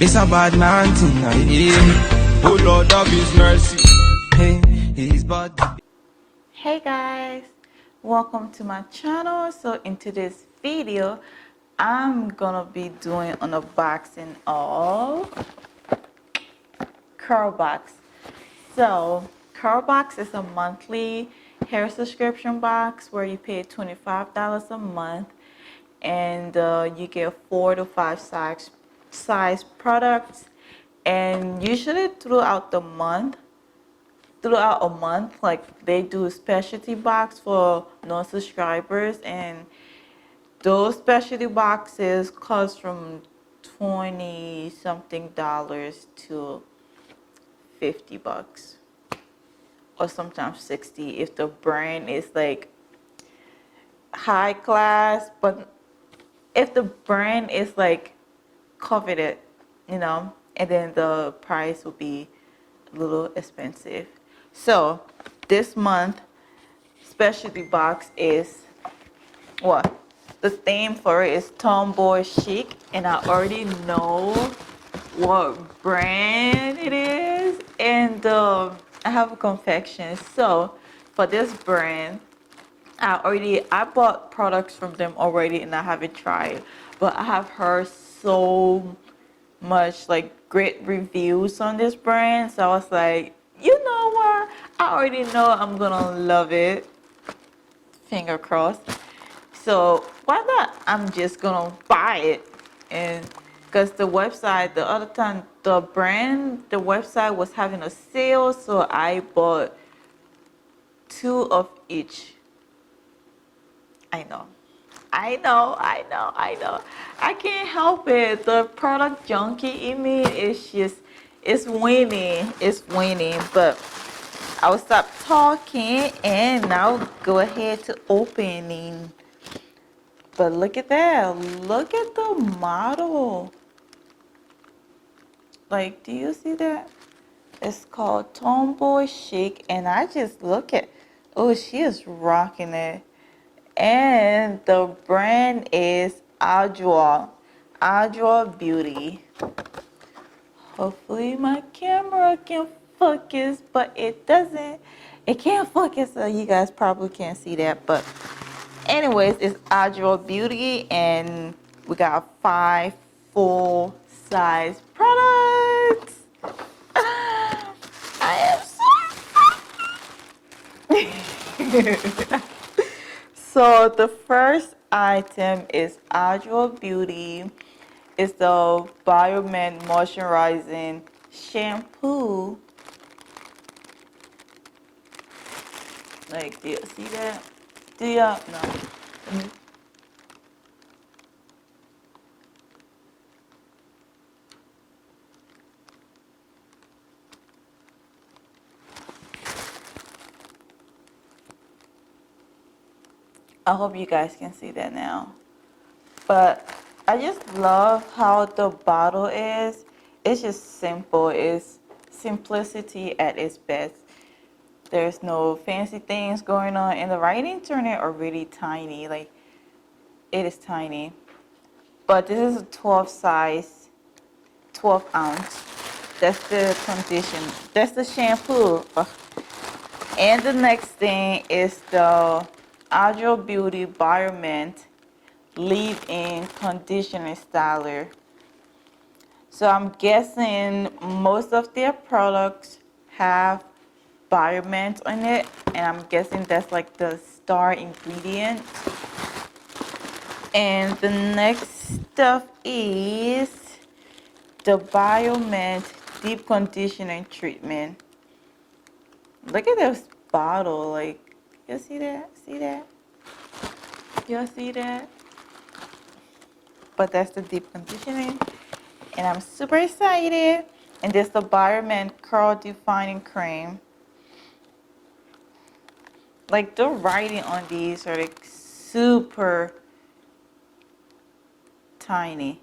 It's a bad man tonight. Oh Lord of His mercy. Hey, He's bad. Hey guys, welcome to my channel. So in today's video, I'm gonna be doing an unboxing of CurlBox. So CurlBox is a monthly hair subscription box where you pay $25 a month, and you get 4 to 5 size products, and usually throughout a month, like they do a specialty box for non-subscribers, and those specialty boxes cost from 20 something dollars to $50, or sometimes 60 if the brand is like high class. But if the brand is like coveted, and then the price will be a little expensive. So this month specialty box is what? The theme for it is TomBoy Chic, and I already know what brand it is, and I have a confection. So for this brand, I bought products from them already, and I haven't tried, but I have heard so much like great reviews on this brand, so I was like, you know what, I already know I'm gonna love it, finger crossed. So why not, I'm just gonna buy it. And because the website, the other time, the website was having a sale, so I bought 2 of each. I know. I can't help it. The product junkie in me is just, it's winning. It's winning. But I'll stop talking and I'll go ahead to opening. But look at that. Look at the model. Like, do you see that? It's called TomBoy Chic, and I just look at, oh, she is rocking it. And the brand is Adowa Beauty. Hopefully my camera can focus, but it doesn't. It can't focus, so you guys probably can't see that. But anyways, it's Adowa Beauty, and we got 5 full size products. I am so excited. So the first item is Adowa Beauty. It's the Bioman moisturizing shampoo. Like, do you see that? Do you? No. I hope you guys can see that now. But I just love how the bottle is. It's just simple. It's simplicity at its best. There's no fancy things going on. And the writings on it are really tiny. Like, it is tiny. But this is a 12 size, 12 ounce. That's the condition. That's the shampoo. And the next thing is the Adowa Beauty Vironment leave-in conditioner styler. So I'm guessing most of their products have Vironment on it, and I'm guessing that's like the star ingredient. And the next stuff is the Bioman deep conditioning treatment. Look at this bottle. Like, you see that? See that? Y'all see that? But that's the deep conditioning, and I'm super excited. And this is the Bioman curl defining cream. Like, the writing on these are like super tiny.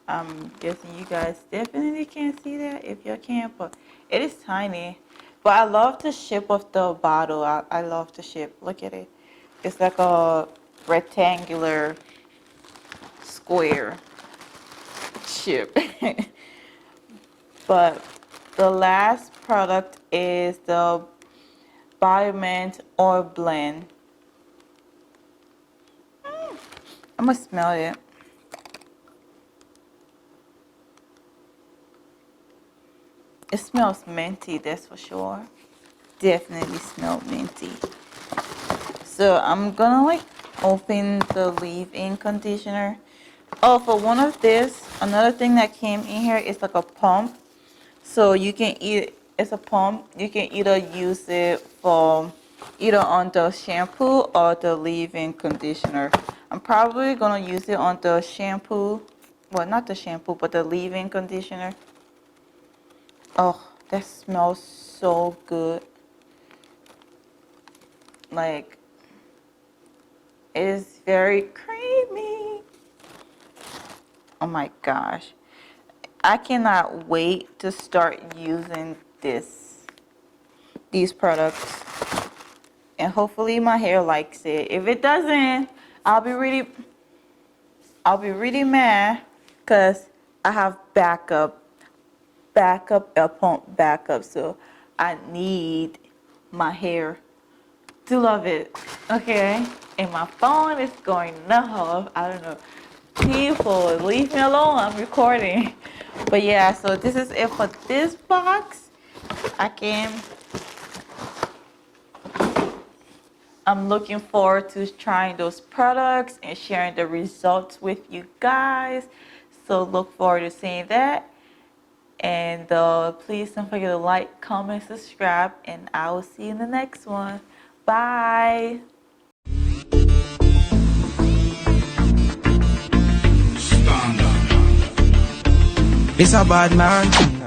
I'm guessing you guys definitely can't see that. If you can, but it is tiny. But I love the shape of the bottle. I love the shape. Look at it. It's like a rectangular square ship. But the last product is the Bioman oil blend. I'm gonna smell it. It smells minty, that's for sure. Definitely smell minty. So I'm gonna like open the leave-in conditioner. Oh, for one of this, another thing that came in here is like a pump. So you can it's a pump. You can either use it for either on the shampoo or the leave-in conditioner. I'm probably gonna use it on the shampoo. Well, not the shampoo, but the leave-in conditioner. Oh, that smells so good. Like, it is very creamy. Oh my gosh. I cannot wait to start using these products. And hopefully my hair likes it. If it doesn't, I'll be really mad because I have backup pump backup. So I need my hair to love it. Okay? And my phone is going off. I don't know. People, leave me alone. I'm recording. But yeah, so this is it for this box. I'm looking forward to trying those products and sharing the results with you guys. So look forward to seeing that. And please don't forget to like, comment, subscribe, and I will see you in the next one. Bye. It's a bad man.